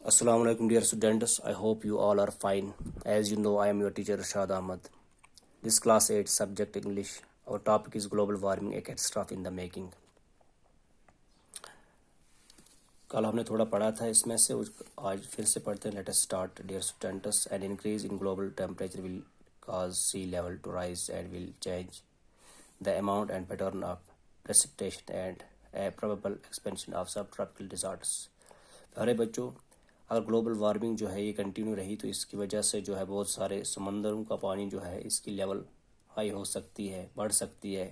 Assalamu alaikum dear students. I hope you all are fine. As you know, I am your teacher Rashad Ahmad. This class 8 subject English. Our topic is global warming, a catastrophe in the making. कल हमने थोड़ा पढ़ा था इसमें से आज फिर से पढ़ते हैं. Let us start dear students. An increase in global temperature will cause sea level to rise and will change the amount and pattern of precipitation and a probable expansion of subtropical disorders. प्यारे बच्चों, अगर global warming जो है ये continue रही तो इसकी वजह से जो है बहुत सारे समंदरों का पानी जो है इसकी लेवल हाई हो सकती है, बढ़ सकती है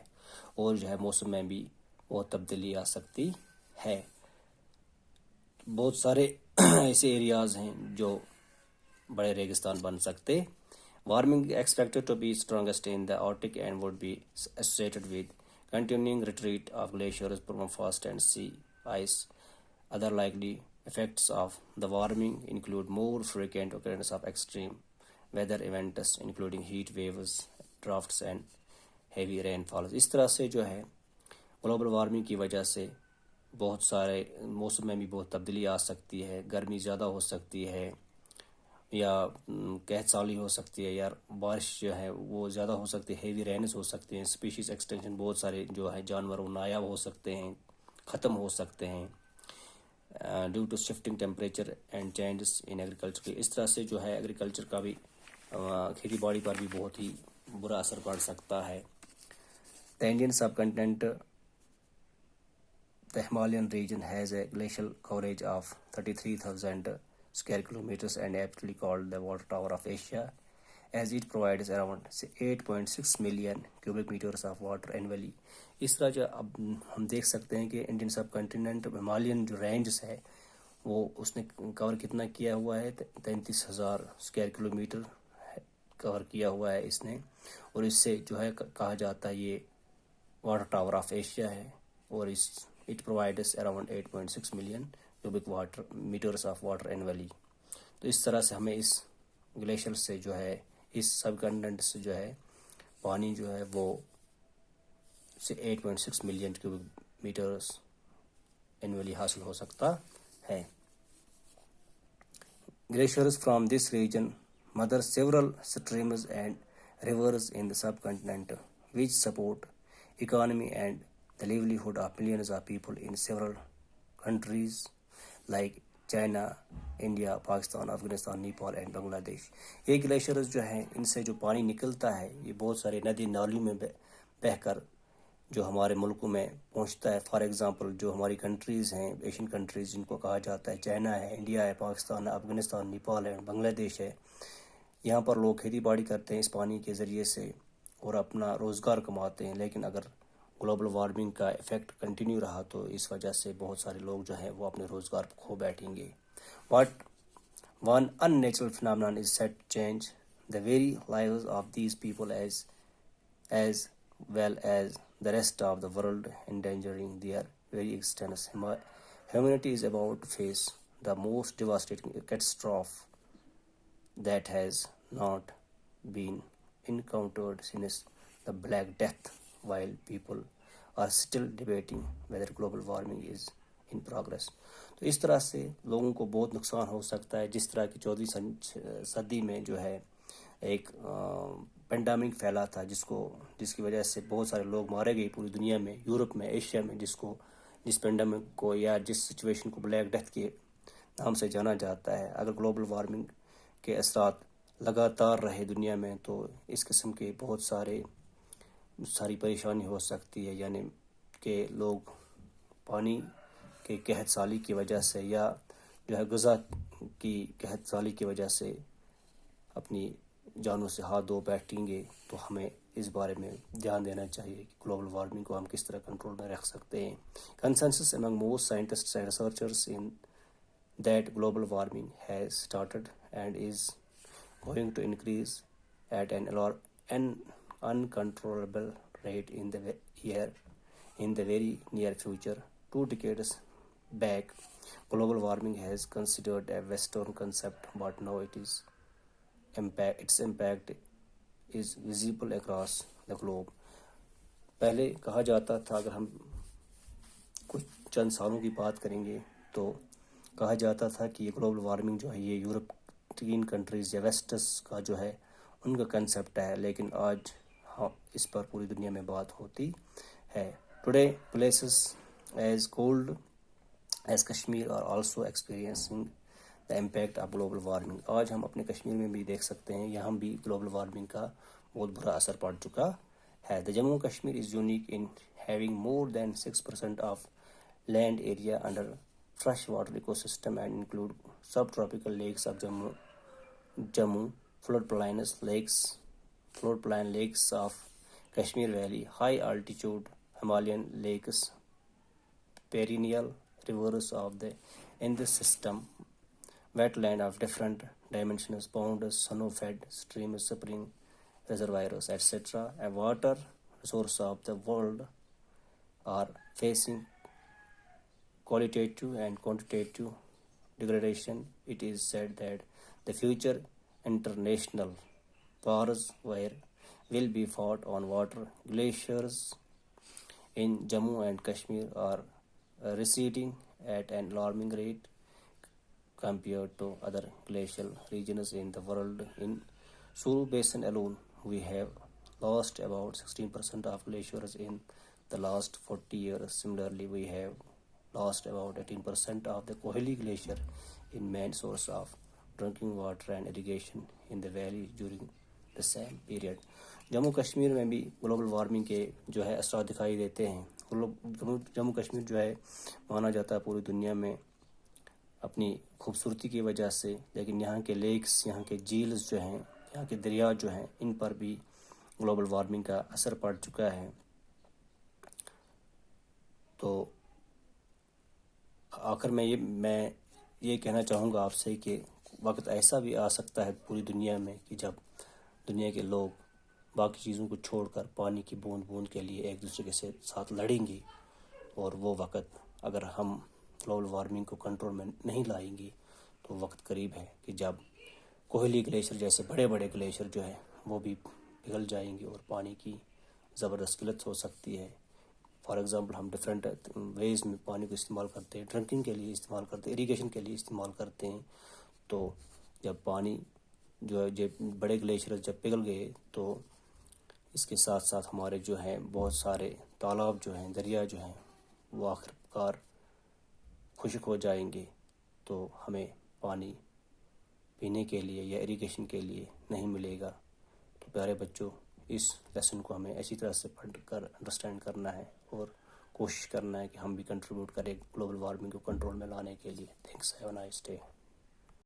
और जो है मौसम में भी बहुत तब्दीली आ सकती है. बहुत सारे ऐसे एरियाज़ हैं जो बड़े रेगिस्तान बन सकते. Warming expected to be strongest in the Arctic and would be associated with continuing retreat of glaciers, permafrost and sea ice. Other likely effects of the warming include more frequent occurrence of extreme weather events including heat waves, droughts and heavy rainfalls. इस तरह से जो है global warming की वजह से बहुत सारे मौसम में भी बहुत तब्दीली आ सकती है. गर्मी ज़्यादा हो सकती है या कहत साली हो सकती है, या बारिश जो है वो ज़्यादा हो सकती है, हेवी रेन्स हो सकती हैं, स्पीशीज़ एक्सटेंशन, बहुत सारे जो है जानवर वो नायाब हो सकते हैं, ख़त्म हो सकते हैं due to shifting temperature and changes in agriculture. इस तरह से जो है एग्रीकल्चर का भी खेती बाड़ी पर भी बहुत ही बुरा असर पड़ सकता है. The Indian subcontinent, the Himalayan region has a glacial coverage of 33,000 square kilometers and aptly called the water tower of Asia, as it provides around 8.6 million cubic meters of water annually. इस तरह जो अब हम देख सकते हैं कि Indian सब कंटिनेंट हिमालयन जो रेंज है वो उसने कवर कितना किया हुआ है, 33,000 स्क्वायर किलोमीटर कवर किया हुआ है इसने. और इससे जो है कहा जाता है ये वाटर टावर ऑफ एशिया है और इस it provides around 8.6 million cubic water meters of water annually. तो इस तरह से हमें इस ग्लेशियर से जो है इस सब कंटिनेंट से जो है पानी जो है वो से 8.6 मिलियन क्यूबिक मीटर्स एनुअली हासिल हो सकता है. Glaciers from this region mother several streams and rivers in the subcontinent, which support economy and the livelihood of millions of people in several countries like China, India, Pakistan, Afghanistan, Nepal and Bangladesh. ये glaciers जो हैं इनसे जो पानी निकलता है ये बहुत सारे नदी नाली में बहकर जो हमारे मुल्कों में पहुंचता है. फॉर एग्जांपल जो हमारी कंट्रीज़ हैं, एशियन कंट्रीज़ जिनको कहा जाता है, चाइना है, इंडिया है, पाकिस्तान है, अफगानिस्तान, नेपाल है, बांग्लादेश है, यहाँ पर लोग खेती बाड़ी करते हैं इस पानी के ज़रिए से और अपना रोज़गार कमाते हैं. लेकिन अगर ग्लोबल वार्मिंग का इफ़ेक्ट कंटिन्यू रहा तो इस वजह से बहुत सारे लोग जो हैं वो अपने रोज़गार खो बैठेंगे. But one unnatural phenomenon is set change the very lives of these people as well as the rest of the world, endangering their very existence. Humanity is about to face the most devastating catastrophe that has not been encountered since the Black Death, while people are still debating whether global warming is in progress. तो इस तरह से लोगों को बहुत नुकसान हो सकता है. जिस तरह की 14वीं सदी में जो है एक पेंडेमिक फैला था जिसकी वजह से बहुत सारे लोग मारे गए पूरी दुनिया में, यूरोप में, एशिया में, जिस पेंडेमिक को या जिस सिचुएशन को ब्लैक डेथ के नाम से जाना जाता है. अगर ग्लोबल वार्मिंग के असरात लगातार रहे दुनिया में तो इस किस्म के बहुत सारी परेशानी हो सकती है. यानी कि लोग पानी के कहत साली की वजह से या जो है ग़ज़ा की कहत साली की वजह से अपनी जानों से हाथ धो बैठेंगे. तो हमें इस बारे में ध्यान देना चाहिए कि ग्लोबल वार्मिंग को हम किस तरह कंट्रोल में रख सकते हैं. Consensus among most scientists and researchers in that global warming has started and is going to increase at an uncontrollable rate in the very near future. 2 decades back, global warming has considered a Western concept, but now its impact is visible across the globe. पहले कहा जाता था, अगर हम कुछ चंद सालों की बात करेंगे तो कहा जाता था कि ये ग्लोबल वार्मिंग जो है ये यूरोपियन कंट्रीज़ या वेस्टर्स का जो है उनका कंसेप्ट है, लेकिन आज हाँ इस पर पूरी दुनिया में बात होती है। Today places as cold as Kashmir are also experiencing the impact of global warming. आज हम अपने कश्मीर में भी देख सकते हैं, यहाँ भी ग्लोबल वार्मिंग का बहुत बुरा असर पड़ चुका है। The Jammu Kashmir is unique in having more than 6% of land area under fresh water ecosystem and include subtropical lakes of Jammu, floodplain lakes of Kashmir Valley, high altitude Himalayan lakes, perennial rivers of the Indus system, wetland of different dimensions, ponds, snow-fed streams, spring reservoirs, etc. A water resource of the world are facing qualitative and quantitative degradation. It is said that the future international wars will be fought on water. Glaciers in Jammu and Kashmir are receding at an alarming rate compared to other glacial regions in the world. In Suru Basin alone, we have lost about 16% of glaciers in the last 40 years. Similarly, we have lost about 18% of the Kohli Glacier in main source of drinking water and irrigation in the valley during the same period. Jammu Kashmir में भी global warming के जो है असर दिखाई देते हैं। जम्मू कश्मीर जो है माना जाता है पूरी दुनिया में अपनी खूबसूरती की वजह से, लेकिन यहाँ के लेक्स, यहाँ के झील्स जो हैं, यहाँ के दरिया जो हैं, इन पर भी ग्लोबल वार्मिंग का असर पड़ चुका है। तो आखिर में ये कहना चाहूँगा आपसे कि वक्त ऐसा भी आ सकता है पूरी दुनिया में कि जब दुनिया के लोग बाकी चीज़ों को छोड़कर पानी की बूंद बूंद के लिए एक दूसरे के साथ लड़ेंगे, और वो वक्त अगर हम ग्लोबल वार्मिंग को कंट्रोल में नहीं लाएंगे तो वक्त करीब है कि जब कोहली ग्लेशियर जैसे बड़े बड़े ग्लेशियर जो है वो भी पिघल जाएंगे और पानी की ज़बरदस्त किल्लत हो सकती है। फॉर एग्ज़ाम्पल हम डिफरेंट वेज़ में पानी को इस्तेमाल करते हैं, ड्रिंकिंग के लिए इस्तेमाल करते हैं, इरिगेशन के लिए इस्तेमाल करते हैं। तो जब पानी जो है जब बड़े ग्लेशियर जब पिघल गए तो इसके साथ साथ हमारे जो हैं बहुत सारे तालाब जो हैं, दरिया जो हैं, वो आखिरकार खुश्क हो जाएंगे। तो हमें पानी पीने के लिए या इरिगेशन के लिए नहीं मिलेगा। तो प्यारे बच्चों, इस लेसन को हमें ऐसी तरह से पढ़ कर अंडरस्टैंड करना है और कोशिश करना है कि हम भी कंट्रीब्यूट करें ग्लोबल वार्मिंग को कंट्रोल में लाने के लिए। Thanks, have a nice day.